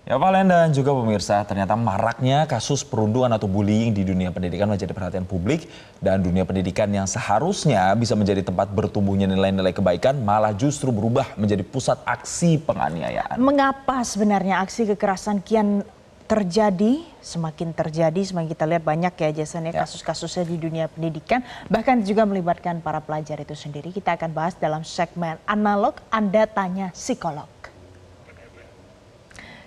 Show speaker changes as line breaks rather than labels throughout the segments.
Ya Valen dan juga pemirsa, ternyata maraknya kasus perundungan atau bullying di dunia pendidikan menjadi perhatian publik dan dunia pendidikan yang seharusnya bisa menjadi tempat bertumbuhnya nilai-nilai kebaikan malah justru berubah menjadi pusat aksi penganiayaan.
Mengapa sebenarnya aksi kekerasan kian terjadi, semakin kita lihat banyak ya Jason ya kasus-kasusnya di dunia pendidikan, bahkan juga melibatkan para pelajar itu sendiri. Kita akan bahas dalam segmen analog Anda Tanya Psikolog.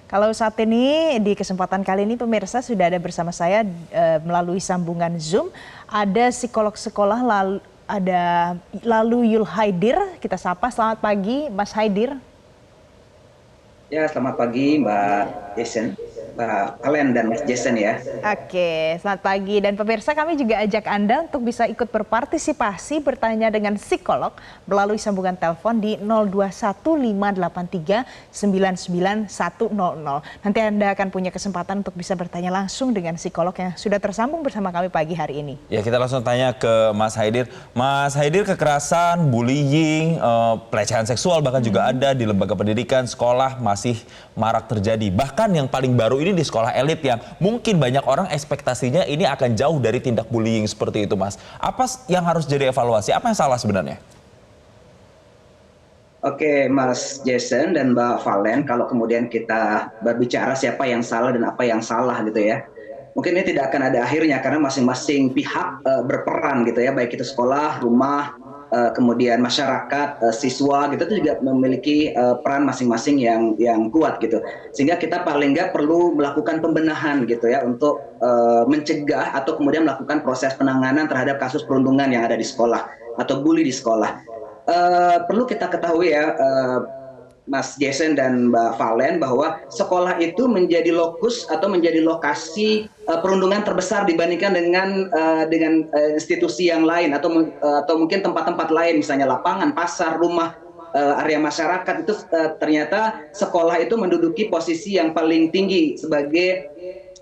Kalau saat ini di kesempatan kali ini pemirsa sudah ada bersama saya melalui sambungan Zoom, ada psikolog sekolah Lalu Yul Haidir. Kita sapa, selamat pagi Mas Haidir.
Ya, selamat pagi Mbak Jason, Mbak Valen dan Mas Jason ya.
Oke, selamat pagi. Dan pemirsa, kami juga ajak Anda untuk bisa ikut berpartisipasi bertanya dengan psikolog melalui sambungan telepon di 0215839910. Nanti Anda akan punya kesempatan untuk bisa bertanya langsung dengan psikolog yang sudah tersambung bersama kami pagi hari ini.
Ya, kita langsung tanya ke Mas Haidir. Mas Haidir, kekerasan, bullying, pelecehan seksual bahkan juga ada di lembaga pendidikan, sekolah masih marak terjadi. Bahkan yang paling baru ini di sekolah elit yang mungkin banyak orang ekspektasinya ini akan jauh dari tindak bullying seperti itu, Mas. Apa yang harus jadi evaluasi? Apa yang salah sebenarnya?
Oke, Mas Jason dan Mbak Valen, kalau kemudian kita berbicara siapa yang salah dan apa yang salah gitu ya. Mungkin ini tidak akan ada akhirnya karena masing-masing pihak berperan gitu ya, baik itu sekolah, rumah, kemudian masyarakat, siswa gitu itu juga memiliki peran masing-masing yang kuat gitu. Sehingga kita paling nggak perlu melakukan pembenahan gitu ya untuk mencegah atau kemudian melakukan proses penanganan terhadap kasus perundungan yang ada di sekolah atau bully di sekolah. Perlu kita ketahui ya Mas Jason dan Mbak Valen bahwa sekolah itu menjadi lokus atau menjadi lokasi perundungan terbesar dibandingkan dengan institusi yang lain atau mungkin tempat-tempat lain, misalnya lapangan, pasar, rumah, area masyarakat itu ternyata sekolah itu menduduki posisi yang paling tinggi sebagai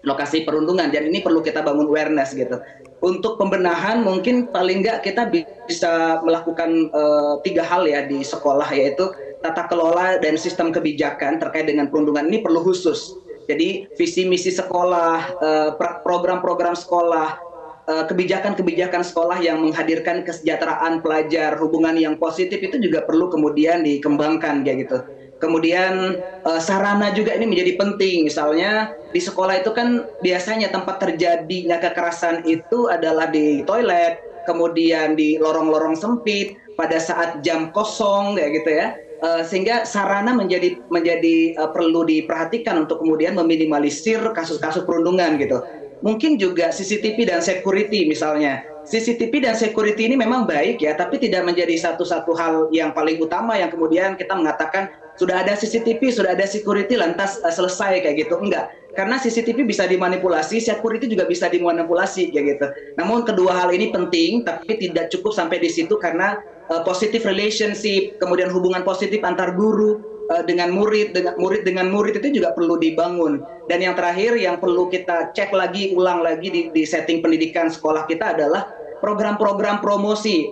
lokasi perundungan, dan ini perlu kita bangun awareness gitu. Untuk pembenahan mungkin paling nggak kita bisa melakukan 3 hal ya di sekolah, yaitu tata kelola dan sistem kebijakan terkait dengan perundungan ini perlu khusus. Jadi visi misi sekolah, program-program sekolah, kebijakan-kebijakan sekolah yang menghadirkan kesejahteraan pelajar, hubungan yang positif itu juga perlu kemudian dikembangkan kayak gitu. Kemudian sarana juga ini menjadi penting. Misalnya di sekolah itu kan biasanya tempat terjadinya kekerasan itu adalah di toilet, kemudian di lorong-lorong sempit, pada saat jam kosong kayak gitu ya. Sehingga sarana menjadi perlu diperhatikan untuk kemudian meminimalisir kasus-kasus perundungan gitu. Mungkin juga CCTV dan security misalnya. CCTV dan security ini memang baik ya, tapi tidak menjadi satu hal yang paling utama yang kemudian kita mengatakan sudah ada CCTV, sudah ada security lantas selesai kayak gitu. Enggak. Karena CCTV bisa dimanipulasi, security juga bisa dimanipulasi kayak gitu. Namun kedua hal ini penting, tapi tidak cukup sampai di situ karena positive relationship, kemudian hubungan positif antar guru dengan murid dengan murid itu juga perlu dibangun. Dan yang terakhir yang perlu kita cek lagi, ulang lagi di setting pendidikan sekolah kita adalah program-program promosi,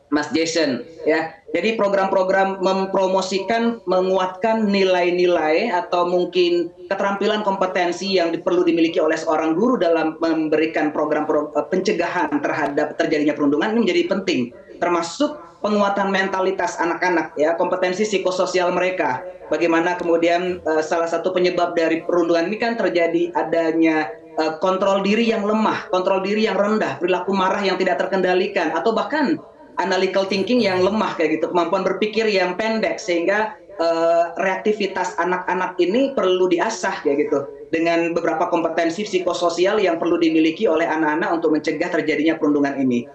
Mas Jason ya. Jadi program-program mempromosikan, menguatkan nilai-nilai atau mungkin keterampilan kompetensi yang perlu dimiliki oleh seorang guru dalam memberikan program pencegahan terhadap terjadinya perundungan ini menjadi penting, termasuk penguatan mentalitas anak-anak ya, kompetensi psikososial mereka. Bagaimana kemudian salah satu penyebab dari perundungan ini kan terjadi adanya kontrol diri yang lemah, kontrol diri yang rendah, perilaku marah yang tidak terkendalikan, atau bahkan analytical thinking yang lemah kayak gitu, kemampuan berpikir yang pendek, sehingga reaktivitas anak-anak ini perlu diasah kayak gitu dengan beberapa kompetensi psikososial yang perlu dimiliki oleh anak-anak untuk mencegah terjadinya perundungan ini.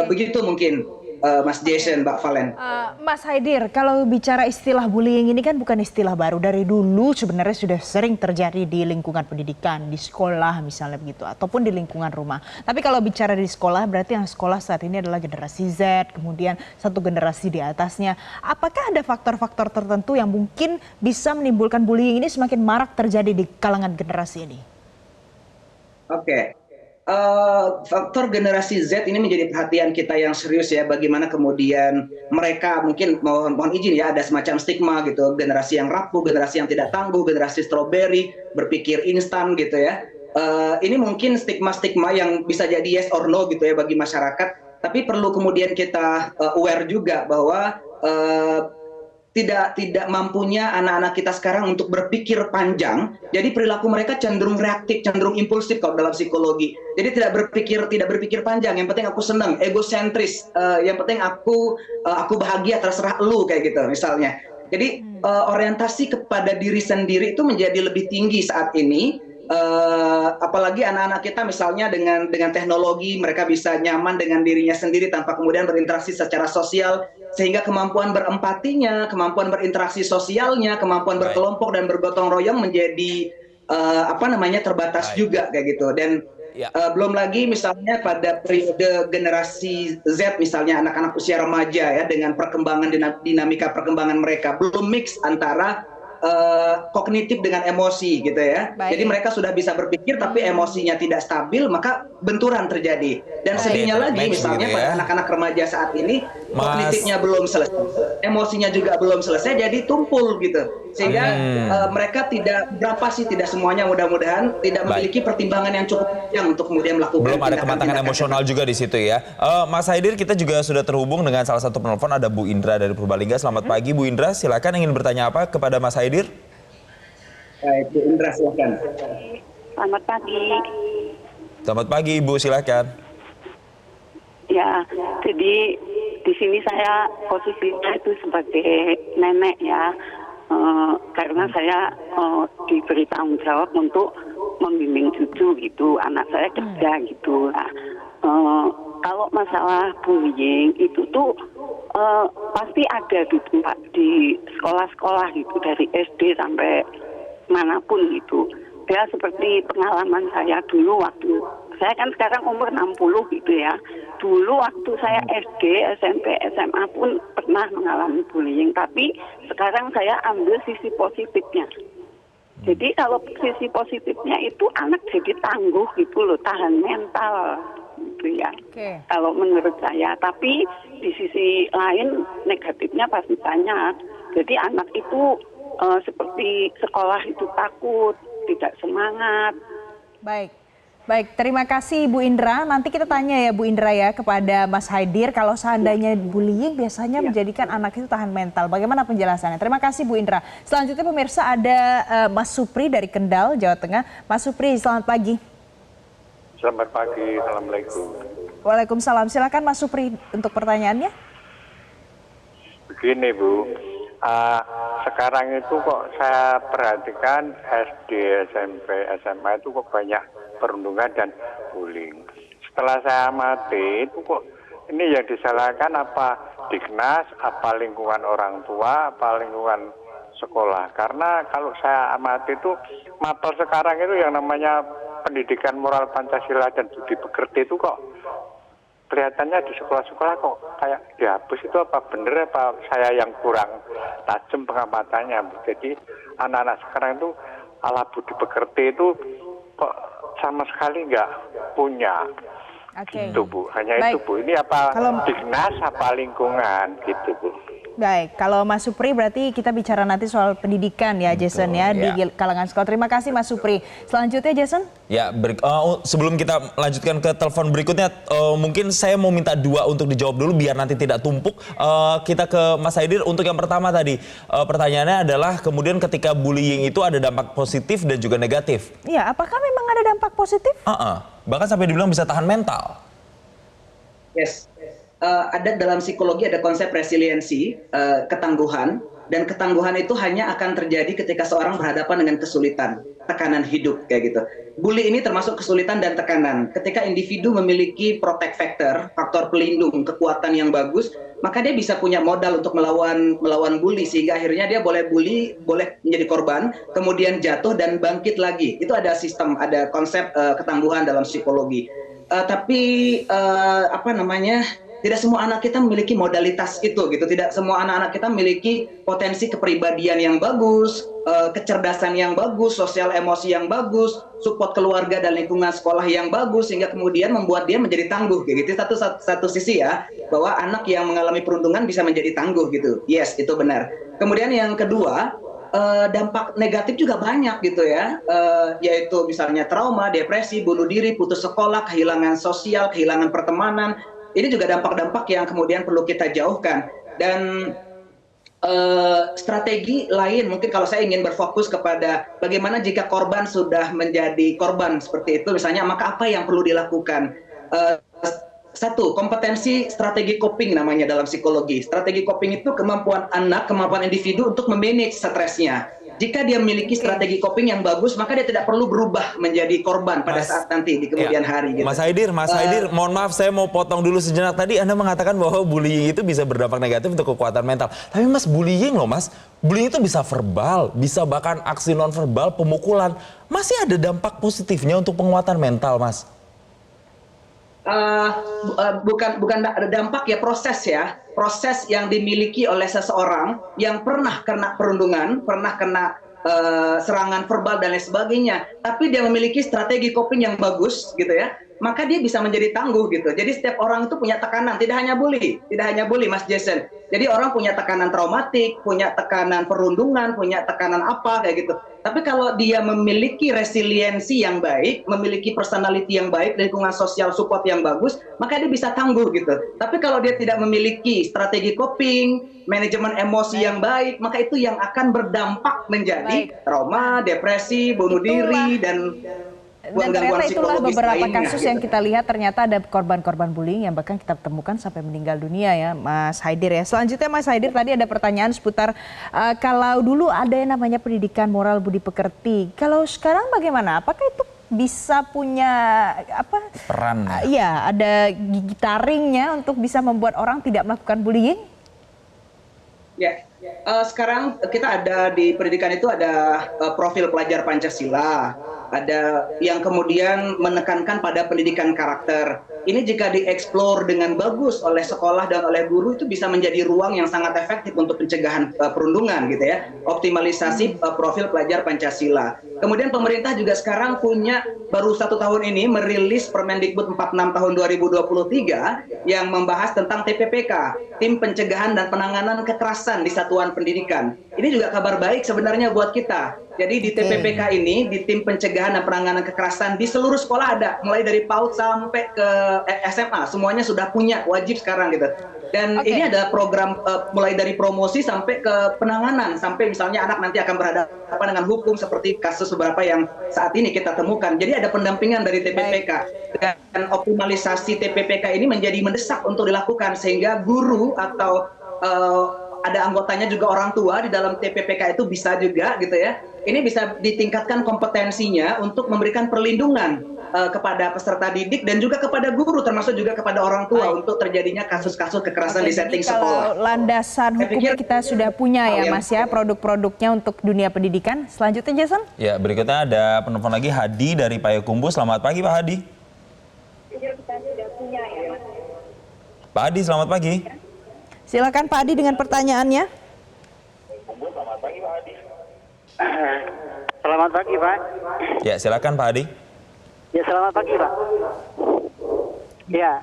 Begitu mungkin Mas Jason, Mbak Valen.
Mas Haidir, kalau bicara istilah bullying ini kan bukan istilah baru. Dari dulu sebenarnya sudah sering terjadi di lingkungan pendidikan, di sekolah misalnya begitu, ataupun di lingkungan rumah. Tapi kalau bicara di sekolah, berarti yang sekolah saat ini adalah generasi Z, kemudian satu generasi di atasnya. Apakah ada faktor-faktor tertentu yang mungkin bisa menimbulkan bullying ini semakin marak terjadi di kalangan generasi ini?
Oke. faktor generasi Z ini menjadi perhatian kita yang serius ya. Bagaimana kemudian mereka mungkin mohon izin ya ada semacam stigma gitu, generasi yang rapuh, generasi yang tidak tangguh, generasi strawberry, berpikir instan gitu ya. Ini mungkin stigma-stigma yang bisa jadi yes or no gitu ya bagi masyarakat. Tapi perlu kemudian kita aware juga bahwa tidak mampunya anak-anak kita sekarang untuk berpikir panjang, jadi perilaku mereka cenderung reaktif, cenderung impulsif kalau dalam psikologi. Jadi tidak berpikir panjang. Yang penting aku senang, egosentris. Yang penting aku bahagia, terserah lu kayak gitu misalnya. Jadi orientasi kepada diri sendiri itu menjadi lebih tinggi saat ini. Apalagi anak-anak kita misalnya dengan teknologi mereka bisa nyaman dengan dirinya sendiri tanpa kemudian berinteraksi secara sosial, sehingga kemampuan berempatinya, kemampuan berinteraksi sosialnya, kemampuan berkelompok dan bergotong royong menjadi terbatas juga kayak gitu. Dan belum lagi misalnya pada periode generasi Z misalnya anak-anak usia remaja ya, dengan perkembangan dinamika perkembangan mereka belum mix antara kognitif dengan emosi gitu ya.
Baik.
Jadi mereka sudah bisa berpikir tapi emosinya tidak stabil, maka benturan terjadi. Dan sedihnya lagi misalnya pada anak-anak remaja saat ini kognitifnya belum selesai, emosinya juga belum selesai, jadi tumpul gitu. Sehingga mereka tidak semuanya mudah-mudahan tidak memiliki pertimbangan yang cukup panjang untuk kemudian melakukan.
Belum ada kematangan emosional juga di situ ya. Mas Haidir, kita juga sudah terhubung dengan salah satu penelpon, ada Bu Indra dari Purbalingga. Selamat pagi Bu Indra, silakan ingin bertanya apa kepada Mas Haidir?
Baik, Bu Indra silakan.
Selamat pagi.
Selamat pagi Ibu, silakan.
Ya, jadi di sini saya posisinya itu sebagai nenek ya, karena saya diberi tanggung jawab untuk membimbing cucu gitu, anak saya kerja gitu. Nah, kalau masalah bullying itu tuh pasti ada di tempat di sekolah-sekolah gitu, dari SD sampai manapun gitu. Ya seperti pengalaman saya dulu waktu saya kan sekarang umur 60 gitu ya. Dulu waktu saya SD, SMP, SMA pun pernah mengalami bullying, tapi sekarang saya ambil sisi positifnya. Jadi kalau sisi positifnya itu anak jadi tangguh gitu loh, tahan mental gitu ya.
Okay.
Kalau menurut saya, tapi di sisi lain negatifnya pasti banyak. Jadi anak itu seperti sekolah itu takut, tidak semangat.
Baik, terima kasih Bu Indra. Nanti kita tanya ya Bu Indra ya kepada Mas Haidir, kalau seandainya bullying biasanya menjadikan anak itu tahan mental. Bagaimana penjelasannya? Terima kasih Bu Indra. Selanjutnya pemirsa ada Mas Supri dari Kendal, Jawa Tengah. Mas Supri, selamat pagi.
Selamat pagi, Assalamualaikum.
Waalaikumsalam. Silakan Mas Supri untuk pertanyaannya.
Begini Bu, sekarang itu kok saya perhatikan SD, SMP, SMA itu kok banyak perundungan dan bullying. Setelah saya amati itu kok ini yang disalahkan apa Dignas, apa lingkungan orang tua, apa lingkungan sekolah. Karena kalau saya amati itu mapel sekarang itu yang namanya pendidikan moral Pancasila dan budi pekerti itu kok kelihatannya di sekolah-sekolah kok kayak dihapus. Itu apa bener apa saya yang kurang tajam pengamatannya. Jadi anak-anak sekarang itu ala budi pekerti itu kok sama sekali nggak punya. Itu Bu, hanya itu Bu. Ini apa Dignas apa lingkungan gitu Bu.
Baik, kalau Mas Supri berarti kita bicara nanti soal pendidikan ya Jason ya di kalangan sekolah. Terima kasih Mas Supri. Selanjutnya Jason?
Ya, sebelum kita lanjutkan ke telepon berikutnya, mungkin saya mau minta dua untuk dijawab dulu biar nanti tidak tumpuk. Kita ke Mas Haidir. Untuk yang pertama tadi, pertanyaannya adalah kemudian ketika bullying itu ada dampak positif dan juga negatif.
Iya, apakah memang ada dampak positif?
Bahkan sampai dibilang bisa tahan mental.
Yes. Ada dalam psikologi ada konsep resiliensi, ketangguhan, dan ketangguhan itu hanya akan terjadi ketika seorang berhadapan dengan kesulitan, tekanan hidup kayak gitu. Bully ini termasuk kesulitan dan tekanan. Ketika individu memiliki protect factor, faktor pelindung, kekuatan yang bagus, maka dia bisa punya modal untuk melawan bully, sehingga akhirnya dia boleh menjadi korban, kemudian jatuh dan bangkit lagi. Itu ada sistem, ada konsep ketangguhan dalam psikologi. tidak semua anak kita memiliki modalitas itu gitu. Tidak semua anak-anak kita memiliki potensi kepribadian yang bagus, kecerdasan yang bagus, sosial emosi yang bagus, support keluarga dan lingkungan sekolah yang bagus, sehingga kemudian membuat dia menjadi tangguh gitu. Satu sisi ya, bahwa anak yang mengalami perundungan bisa menjadi tangguh gitu. Yes, itu benar. Kemudian yang kedua, dampak negatif juga banyak gitu ya, yaitu misalnya trauma, depresi, bunuh diri, putus sekolah, kehilangan sosial, kehilangan pertemanan. Ini juga dampak-dampak yang kemudian perlu kita jauhkan. Dan strategi lain, mungkin kalau saya ingin berfokus kepada bagaimana jika korban sudah menjadi korban seperti itu misalnya, maka apa yang perlu dilakukan. Satu, kompetensi strategi coping namanya dalam psikologi. Strategi coping itu kemampuan anak, kemampuan individu untuk memanage stresnya. Jika dia memiliki strategi coping yang bagus, maka dia tidak perlu berubah menjadi korban pada saat nanti di kemudian hari. Gitu.
Mas Haidir, mohon maaf saya mau potong dulu sejenak. Tadi Anda mengatakan bahwa bullying itu bisa berdampak negatif untuk kekuatan mental. Tapi Mas, bullying loh Mas, bullying itu bisa verbal, bisa bahkan aksi nonverbal, pemukulan. Masih ada dampak positifnya untuk penguatan mental, Mas?
Bukan ada dampak ya, proses yang dimiliki oleh seseorang yang pernah kena perundungan, pernah kena serangan verbal dan lain sebagainya, tapi dia memiliki strategi coping yang bagus gitu ya, maka dia bisa menjadi tangguh gitu. Jadi setiap orang itu punya tekanan, tidak hanya bully Mas Jason. Jadi orang punya tekanan traumatik, punya tekanan perundungan, punya tekanan apa kayak gitu. Tapi kalau dia memiliki resiliensi yang baik, memiliki personality yang baik, lingkungan sosial support yang bagus, maka dia bisa tangguh gitu. Tapi kalau dia tidak memiliki strategi coping, manajemen emosi yang baik, maka itu yang akan berdampak menjadi trauma, depresi, bunuh diri, dan
ternyata itulah beberapa kasus
gitu.
yang kita lihat, ternyata ada korban-korban bullying yang bahkan kita temukan sampai meninggal dunia ya Mas Haidir ya. Selanjutnya Mas Haidir, tadi ada pertanyaan seputar kalau dulu ada yang namanya pendidikan moral budi pekerti. Kalau sekarang bagaimana? Apakah itu bisa punya
peran?
Iya, ada gigi taringnya untuk bisa membuat orang tidak melakukan bullying?
Ya, sekarang kita ada di pendidikan itu ada profil pelajar Pancasila, ada yang kemudian menekankan pada pendidikan karakter. Ini jika dieksplor dengan bagus oleh sekolah dan oleh guru, itu bisa menjadi ruang yang sangat efektif untuk pencegahan perundungan gitu ya. Optimalisasi profil pelajar Pancasila. Kemudian pemerintah juga sekarang punya, baru 1 tahun ini merilis Permendikbud 46 tahun 2023 yang membahas tentang TPPK, Tim Pencegahan dan Penanganan Kekerasan di Satuan Pendidikan. Ini juga kabar baik sebenarnya buat kita. Jadi di TPPK ini, di Tim Pencegahan dan Penanganan Kekerasan di seluruh sekolah ada, mulai dari PAUD sampai ke SMA, semuanya sudah punya, wajib sekarang gitu. Dan ini ada program mulai dari promosi sampai ke penanganan, sampai misalnya anak nanti akan berhadapan dengan hukum seperti kasus beberapa yang saat ini kita temukan. Jadi ada pendampingan dari TPPK. Dan optimalisasi TPPK ini menjadi mendesak untuk dilakukan, sehingga guru atau ada anggotanya juga orang tua di dalam TPPK itu bisa juga gitu ya. Ini bisa ditingkatkan kompetensinya untuk memberikan perlindungan kepada peserta didik dan juga kepada guru, termasuk juga kepada orang tua untuk terjadinya kasus-kasus kekerasan di setting sekolah.
Kalau landasan hukumnya kita sudah punya ya Mas ya, produk-produknya untuk dunia pendidikan. Selanjutnya Jason?
Ya, berikutnya ada penelpon lagi, Hadi dari Payakumbuh. Selamat pagi Pak Hadi. Pak Hadi, selamat pagi.
Silakan Pak Hadi dengan pertanyaannya.
Selamat pagi Pak.
Ya, silakan Pak Hadi.
Ya, selamat pagi Pak. Ya,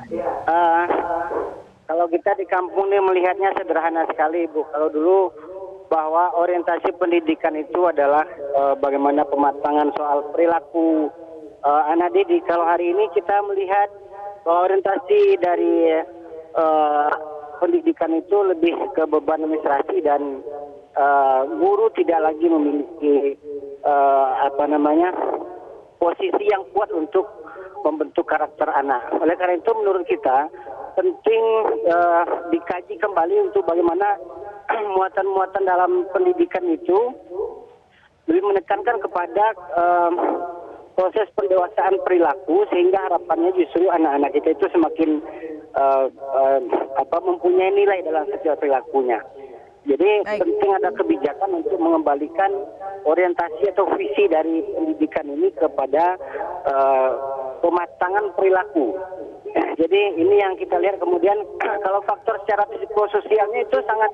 kalau kita di kampung ini melihatnya sederhana sekali Bu. Kalau dulu bahwa orientasi pendidikan itu adalah bagaimana pematangan soal perilaku anak didik. Kalau hari ini kita melihat bahwa orientasi dari pendidikan itu lebih ke beban administrasi dan guru tidak lagi memiliki posisi yang kuat untuk membentuk karakter anak. Oleh karena itu menurut kita penting dikaji kembali untuk bagaimana muatan-muatan dalam pendidikan itu lebih menekankan kepada proses pendewasaan perilaku, sehingga harapannya justru anak-anak kita itu semakin mempunyai nilai dalam setiap perilakunya. Jadi penting ada kebijakan untuk mengembalikan orientasi atau visi dari pendidikan ini kepada pematangan perilaku. Jadi ini yang kita lihat. Kemudian kalau faktor secara psikososialnya itu sangat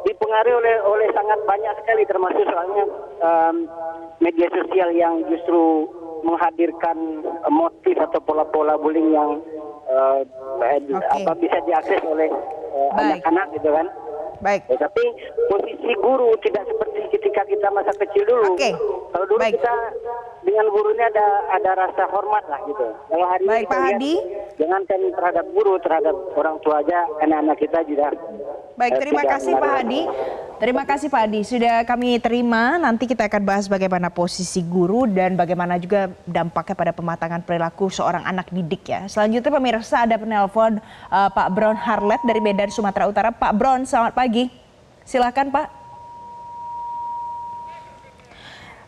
dipengaruhi oleh sangat banyak sekali, termasuk soalnya media sosial yang justru menghadirkan motif atau pola-pola bullying yang bisa diakses oleh anak-anak gitu kan.
Baik.
Tapi posisi guru tidak seperti ketika kita masa kecil dulu.
Oke.
Kalau dulu
Baik.
kita dengan gurunya ada rasa hormat lah gitu. Kalau hari
Baik,
ini
Pak
kita lihat,
Hadi.
jangankan terhadap guru, terhadap orang tua aja, anak-anak kita juga.
Baik, terima
tidak
kasih Pak
menaruh-
Hadi. Terima kasih Pak Hadi, sudah kami terima. Nanti kita akan bahas bagaimana posisi guru dan bagaimana juga dampaknya pada pematangan perilaku seorang anak didik ya. Selanjutnya pemirsa ada penelpon Pak Bron Harlet dari Medan, Sumatera Utara. Pak Bron, selamat pagi. Silakan Pak.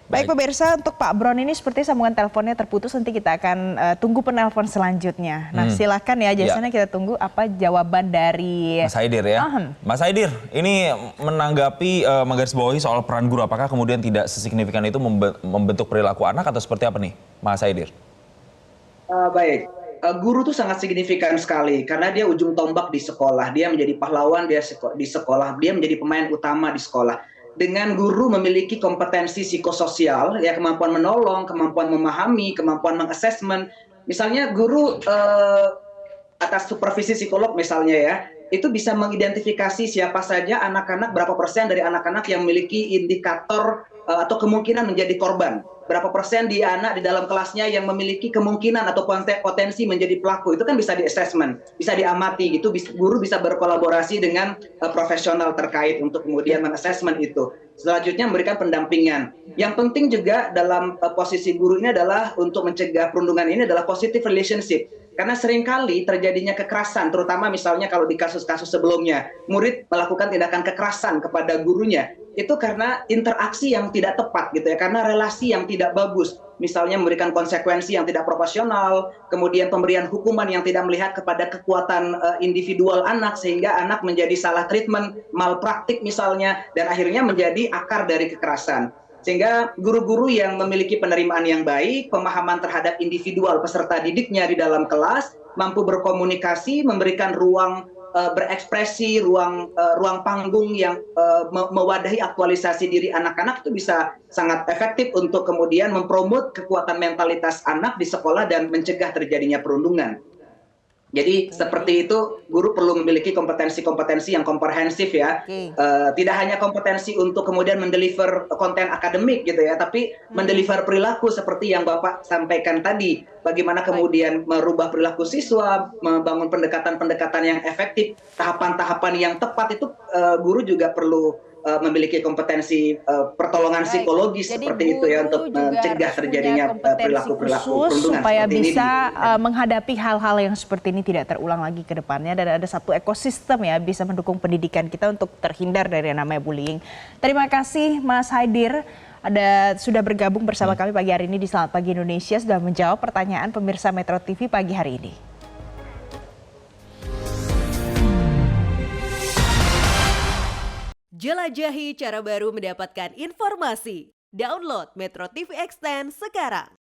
Baik pemirsa, untuk Pak Bron ini seperti sambungan teleponnya terputus, nanti kita akan tunggu penelpon selanjutnya. Nah silakan ya, Jasona kita tunggu apa jawaban dari
Mas Haidir ya. Mas Haidir, ini menanggapi menggarisbawahi soal peran guru, apakah kemudian tidak sesignifikan itu membentuk perilaku anak atau seperti apa nih, Mas Haidir?
Baik, guru tuh sangat signifikan sekali karena dia ujung tombak di sekolah, dia menjadi pahlawan di sekolah, dia menjadi pemain utama di sekolah. Dengan guru memiliki kompetensi psikososial, ya kemampuan menolong, kemampuan memahami, kemampuan mengassessment. Misalnya guru atas supervisi psikolog misalnya ya, itu bisa mengidentifikasi siapa saja anak-anak, berapa persen dari anak-anak yang memiliki indikator atau kemungkinan menjadi korban. Berapa persen di anak di dalam kelasnya yang memiliki kemungkinan atau potensi menjadi pelaku. Itu kan bisa di-assessment, bisa diamati gitu. Guru bisa berkolaborasi dengan profesional terkait untuk kemudian mengassessment itu. Selanjutnya memberikan pendampingan. Yang penting juga dalam posisi guru ini adalah untuk mencegah perundungan ini adalah positive relationship. Karena seringkali terjadinya kekerasan, terutama misalnya kalau di kasus-kasus sebelumnya, murid melakukan tindakan kekerasan kepada gurunya, itu karena interaksi yang tidak tepat gitu ya, karena relasi yang tidak bagus. Misalnya memberikan konsekuensi yang tidak proporsional, kemudian pemberian hukuman yang tidak melihat kepada kekuatan individual anak, sehingga anak menjadi salah treatment, malpraktik misalnya, dan akhirnya menjadi akar dari kekerasan. Sehingga guru-guru yang memiliki penerimaan yang baik, pemahaman terhadap individual peserta didiknya di dalam kelas, mampu berkomunikasi, memberikan ruang berekspresi, ruang panggung yang mewadahi aktualisasi diri anak-anak, itu bisa sangat efektif untuk kemudian mempromot kekuatan mentalitas anak di sekolah dan mencegah terjadinya perundungan. Jadi seperti itu, guru perlu memiliki kompetensi-kompetensi yang komprehensif ya. Tidak hanya kompetensi untuk kemudian mendeliver konten akademik gitu ya, tapi mendeliver perilaku seperti yang Bapak sampaikan tadi. Bagaimana kemudian merubah perilaku siswa, membangun pendekatan-pendekatan yang efektif, tahapan-tahapan yang tepat itu guru juga perlu memiliki kompetensi pertolongan psikologis. Jadi seperti itu ya, untuk mencegah terjadinya perilaku-perilaku perundungan
supaya
seperti
bisa
ini.
menghadapi hal-hal yang seperti ini tidak terulang lagi ke depannya, dan ada satu ekosistem ya bisa mendukung pendidikan kita untuk terhindar dari yang namanya bullying. Terima kasih Mas Haidir sudah bergabung bersama kami pagi hari ini di Selamat Pagi Indonesia, sudah menjawab pertanyaan pemirsa Metro TV pagi hari ini.
Jelajahi cara baru mendapatkan informasi. Download Metro TV Extend sekarang.